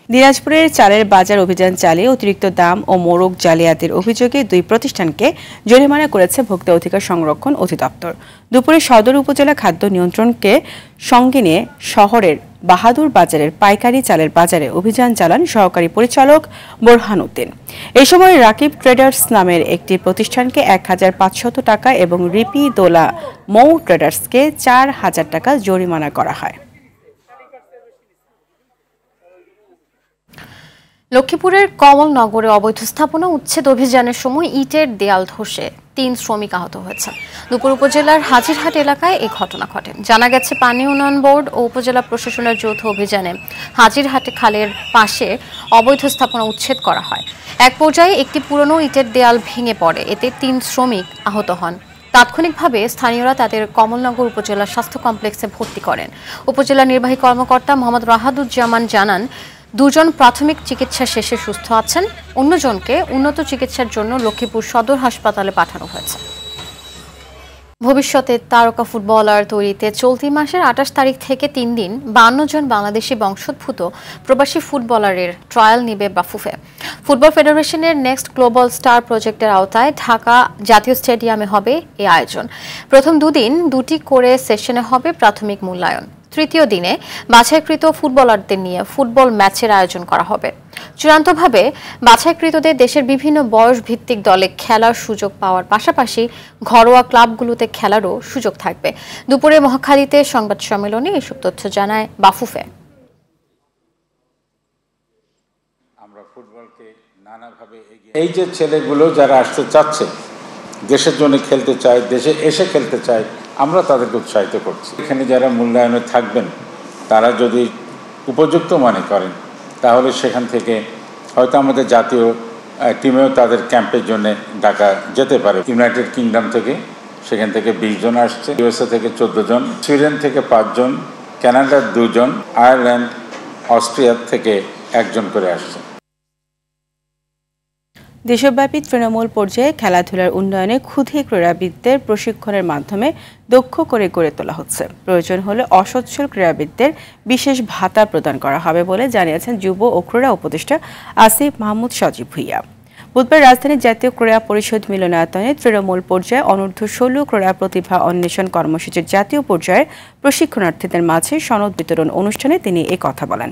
দিনাজপুরের চালের বাজার অভিযান চালিয়ে অতিরিক্ত দাম ও মোড়ক জালিয়াতির অভিযোগে 2 প্রতিষ্ঠানকে জরিমানা করেছে ভোক্তা অধিকার সংরক্ষণ অধিদপ্তর। দুপুরে সদর উপজেলা খাদ্য নিয়ন্ত্রণকে সঙ্গে নিয়ে শহরের বাহাদুর বাজারের পাইকারি চালের বাজারে অভিযান চালান সহকারী পরিচালক বোরহান উদ্দিন। এই সময় রাকিব ট্রেডার্স নামের একটি প্রতিষ্ঠানকে 1500 টাকা এবং রিপি দোলা মৌ ট্রেডার্সকে 4000 টাকা জরিমানা করা হয়। লক্ষ্মীপুরের কমলনগরে অবৈধ স্থাপনা উচ্ছেদ অভিযানের সময় ইটের দেয়াল ধসে 3 শ্রমিক আহত হয়েছেন। দুপুর উপজেলার হাজিরহাট এলাকায় এই ঘটনা ঘটে। জানা গেছে, পানি উন্নয়ন বোর্ড ও উপজেলা প্রশাসনের যৌথ অভিযানে হাজিরহাটে খালের পাশে অবৈধ স্থাপনা উচ্ছেদ করা হয়। এক পর্যায়ে একটি পুরনো ইটের দেয়াল ভেঙে পড়ে, এতে 3 শ্রমিক আহত হন। তাৎক্ষণিকভাবে স্থানীয়রা তাদের কমলনগর উপজেলা স্বাস্থ্য কমপ্লেক্সে ভর্তি করেন। উপজেলা নির্বাহী কর্মকর্তা মোহাম্মদ রাহাদুজ্জামান জানান, 2 জন প্রাথমিক চিকিৎসা শেষে সুস্থ আছেন, অন্যজনকে উন্নত চিকিৎসার জন্য লক্ষ্মীপুর সদর হাসপাতালে পাঠানো হয়েছে। ভবিষ্যতে তারকা ফুটবলার তৈরিতে চলতি মাসের 28 তারিখ থেকে 3 দিন 52 জন বাংলাদেশি বংশোদ্ভূত প্রবাসী ফুটবলারের ট্রায়াল নেবে বাফুফে। ফুটবল ফেডারেশনের নেক্সট গ্লোবাল স্টার প্রজেক্টের আওতায় ঢাকা জাতীয় স্টেডিয়ামে হবে এই আয়োজন। প্রথম 2 দিন 2টি করে সেশনে হবে প্রাথমিক মূল্যায়ন। তৃতীয় দিনে বাছাইকৃত ফুটবলারদের নিয়ে ফুটবল ম্যাচের আয়োজন করা হবে। চূড়ান্তভাবে বাছাইকৃতদের দেশের বিভিন্ন বয়স ভিত্তিক দলে খেলার সুযোগ পাওয়ার পাশাপাশি ঘরোয়া ক্লাবগুলোতে খেলারও সুযোগ থাকবে। দুপুরে মহাখালীতে সংবাদ সম্মেলনে এসব তথ্য জানায় বাফুফে। আমরা ফুটবলকে নানাভাবে এই যে ছেলেগুলো যারা আসতে চাচ্ছে, দেশের জন্য খেলতে চায়, দেশে এসে খেলতে চায়, আমরা তাদেরকে উৎসাহিত করছি। এখানে যারা মূল্যায়নে থাকবেন তারা যদি উপযুক্ত মনে করেন তাহলে সেখান থেকে হয়তো আমাদের জাতীয় টিমেও তাদের ক্যাম্পের জন্য ডাকা যেতে পারে। ইউনাইটেড কিংডম থেকে সেখান থেকে 20 জন আসছে, USA থেকে 14 জন, সুইডেন থেকে 5 জন, কানাডার 2 জন, আয়ারল্যান্ড, অস্ট্রিয়া থেকে 1 জন করে আসছে। দেশব্যাপী তৃণমূল পর্যায়ে খেলাধুলার উন্নয়নে ক্ষুদে ক্রীড়াবিদদের প্রশিক্ষণের মাধ্যমে দক্ষ করে গড়ে তোলা হচ্ছে। প্রয়োজন হলে অসচ্ছল ক্রীড়াবিদদের বিশেষ ভাতা প্রদান করা হবে বলে জানিয়েছেন যুব ও ক্রীড়া উপদেষ্টা আসিফ মাহমুদ সজীব ভুঁইয়া। বুধবার রাজধানীর জাতীয় ক্রীড়া পরিষদ মিলনায়তনে তৃণমূল পর্যায়ে অনূর্ধ্ব-16 ক্রীড়া প্রতিভা অন্বেষণ কর্মসূচির জাতীয় পর্যায়ের প্রশিক্ষণার্থীদের মাঝে সনদ বিতরণ অনুষ্ঠানে তিনি এ কথা বলেন।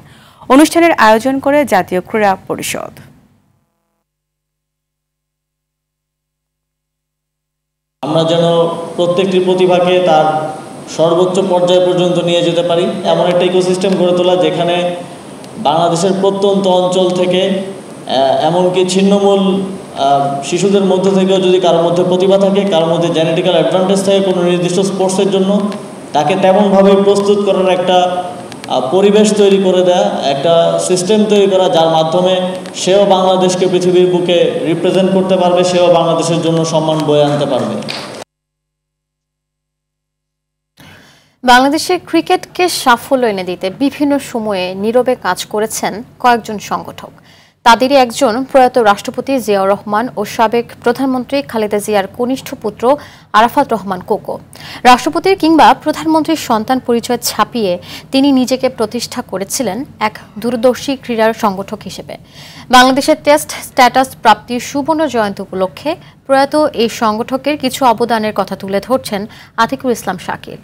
অনুষ্ঠানের আয়োজন করে জাতীয় ক্রীড়া পরিষদ। আমরা যেন প্রত্যেকটি প্রতিভাকে তার সর্বোচ্চ পর্যায় পর্যন্ত নিয়ে যেতে পারি, এমন একটা ইকোসিস্টেম গড়ে তোলা যেখানে বাংলাদেশের প্রত্যন্ত অঞ্চল থেকে এমনকি ছিন্নমূল শিশুদের মধ্যে থেকেও যদি কারোর মধ্যে প্রতিভা থাকে, কারোর মধ্যে জেনেটিক্যাল অ্যাডভান্টেজ থাকে কোনো নির্দিষ্ট স্পোর্টসের জন্য, তাকে তেমনভাবে প্রস্তুত করার একটা পরিবেশ তৈরি করে দেয়া, একটা সিস্টেম তৈরি করা যার মাধ্যমে সেও বাংলাদেশকে পৃথিবীর বুকে রিপ্রেজেন্ট করতে পারবে, সেও বাংলাদেশের জন্য সম্মান বয়ে আনতে পারবে। বাংলাদেশের ক্রিকেটকে সাফল্য এনে দিতে বিভিন্ন সময়ে নীরবে কাজ করেছেন কয়েকজন সংগঠক। তাদেরই একজন প্রয়াত রাষ্ট্রপতি জিয়াউর রহমান ও সাবেক প্রধানমন্ত্রী খালেদা জিয়ার কনিষ্ঠ পুত্র আরাফাত রহমান কোকো। রাষ্ট্রপতির কিংবা প্রধানমন্ত্রীর সন্তান পরিচয় ছাপিয়ে তিনি নিজেকে প্রতিষ্ঠা করেছিলেন এক দূরদর্শী ক্রীড়ার সংগঠক হিসেবে। বাংলাদেশের টেস্ট স্ট্যাটাস প্রাপ্তির সুবর্ণ জয়ন্তী উপলক্ষে প্রয়াত এই সংগঠকের কিছু অবদানের কথা তুলে ধরছেন আতিকুল ইসলাম শাকিল।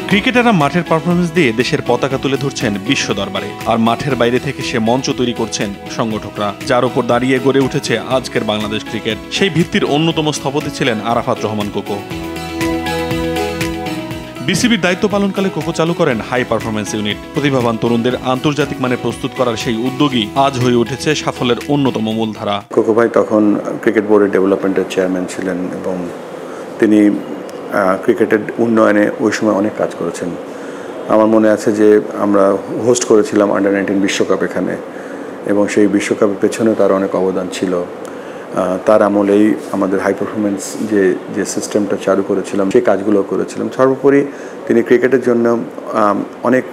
ক্রিকেটাররা মাঠের পারফরমেন্স দিয়ে দেশের পতাকা তুলে ধরছেন বিশ্ব দরবারে, আর মাঠের বাইরে থেকে সে মঞ্চ তৈরি করছেন সংগঠকরা, যার উপর দাঁড়িয়ে গড়ে উঠেছে আজকের বাংলাদেশ ক্রিকেট। সেই ভিত্তির অন্যতম স্থপতি ছিলেন আরাফাত রহমান কোকো। বিসিবির দায়িত্ব পালনকালে কোকো চালু করেন হাই পারফরমেন্স ইউনিট। প্রতিভাবান তরুণদের আন্তর্জাতিক মানে প্রস্তুত করার সেই উদ্যোগই আজ হয়ে উঠেছে সাফল্যের অন্যতম মূলধারা। কোকো ভাই তখন ক্রিকেট বোর্ডের ডেভেলপমেন্টের চেয়ারম্যান ছিলেন এবং তিনি ক্রিকেটের উন্নয়নে ওই সময় অনেক কাজ করেছেন। আমার মনে আছে যে আমরা হোস্ট করেছিলাম আন্ডার-19 বিশ্বকাপ এখানে, এবং সেই বিশ্বকাপের পেছনে তার অনেক অবদান ছিল। তার আমলেই আমাদের হাই পারফরমেন্স যে সিস্টেমটা চালু করেছিলাম সেই কাজগুলো করেছিলাম। সর্বোপরি তিনি ক্রিকেটের জন্য অনেক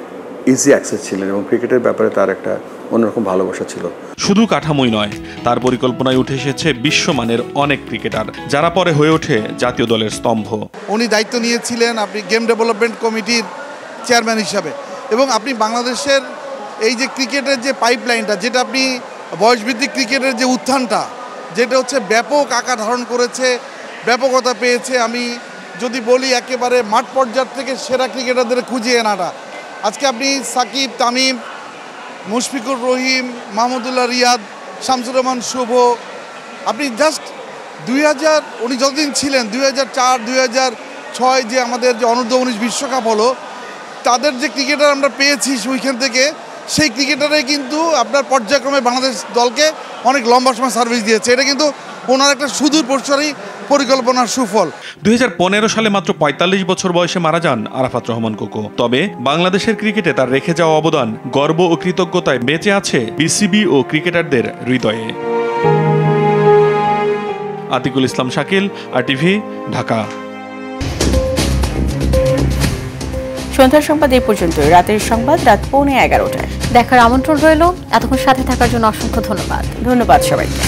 ইজি অ্যাক্সেস ছিলেন এবং ক্রিকেটের ব্যাপারে তার একটা অন্যরকম ভালোবাসা ছিল। শুধু কাঠামোই নয়, তার পরিকল্পনায় উঠে এসেছে বিশ্বমানের অনেক ক্রিকেটার, যারা পরে হয়ে ওঠে জাতীয় দলের স্তম্ভ। উনি দায়িত্ব নিয়েছিলেন আপনি গেম ডেভেলপমেন্ট কমিটির চেয়ারম্যান হিসাবে, এবং আপনি বাংলাদেশের এই যে ক্রিকেটের যে পাইপলাইনটা, যেটা আপনি বয়সভিত্তিক ক্রিকেটের যে উত্থানটা, যেটা হচ্ছে ব্যাপক আকার ধারণ করেছে, ব্যাপকতা পেয়েছে। আমি যদি বলি একেবারে মাঠ পর্যায় থেকে সেরা ক্রিকেটারদের খুঁজে আনাটা, আজকে আপনি সাকিব, তামিম, মুশফিকুর রহিম, মাহমুদুল্লাহ রিয়াদ, শামসুর রহমান শুভ, আপনি জাস্ট 2000 উনি যতদিন ছিলেন 2004, 2006 যে আমাদের যে অনূর্ধ্ব-19 বিশ্বকাপ হলো, তাদের যে ক্রিকেটার আমরা পেয়েছি ওইখান থেকে, সেই ক্রিকেটারাই কিন্তু আপনার পর্যায়ক্রমে বাংলাদেশ দলকে অনেক লম্বা সময় সার্ভিস দিয়েছে। এটা কিন্তু ওনার একটা সুদূর প্রসারী পরিকল্পনার সুফল। 2015 সালে মাত্র 45 বছর বয়সে মারা যান আরাফাত রহমান কোকো। তবে বাংলাদেশের ক্রিকেটে তার রেখে যাওয়া অবদান গর্ব ও কৃতজ্ঞতায় বেঁচে আছে বিসিবি ও ক্রিকেটারদের হৃদয়ে। আতিকুল ইসলাম শাকিল, RTV, ঢাকা। সন্ধ্যার সংবাদ এই পর্যন্ত। রাতের সংবাদ রাত 11:15 দেখার আমন্ত্রণ রইল। এতক্ষণ সাথে থাকার জন্য অসংখ্য ধন্যবাদ। ধন্যবাদ সবাইকে।